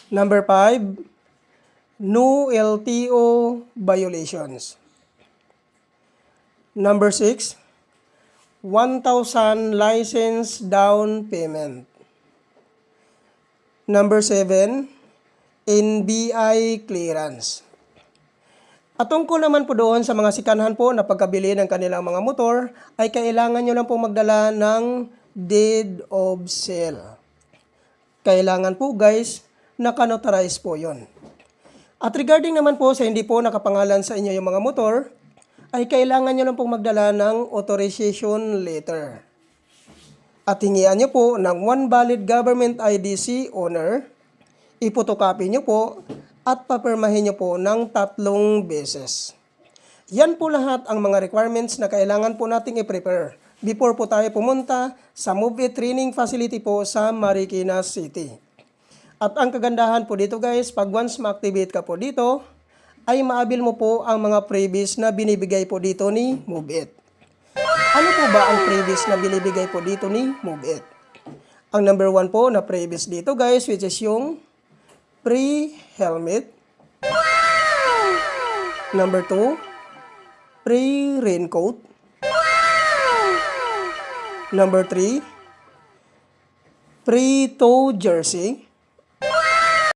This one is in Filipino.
Number 5, no LTO violations. Number 6, 1,000 license down payment. Number 7, NBI clearance. At tungkol naman po doon sa mga sikanhan po na pagkabili ng kanilang mga motor, ay kailangan nyo lang po magdala ng deed of sale. Kailangan po guys, naka-notarize po yon. At regarding naman po sa hindi po nakapangalan sa inyo yung mga motor, ay kailangan nyo lang pong magdala ng authorization letter. At hingian nyo po ng one valid government IDC owner, ipotocopy nyo po at papirmahin nyo po ng 3 beses. Yan po lahat ang mga requirements na kailangan po nating i-prepare before po tayo pumunta sa Move It Training Facility po sa Marikina City. At ang kagandahan po dito guys, pag once ma-activate ka po dito, ay maabil mo po ang mga freebies na binibigay po dito ni Move It. Ano po ba ang freebies na binibigay po dito ni Move It? Ang number 1 po na freebies dito guys, which is yung free helmet. Number 2, free raincoat. Number 3, free tow jersey.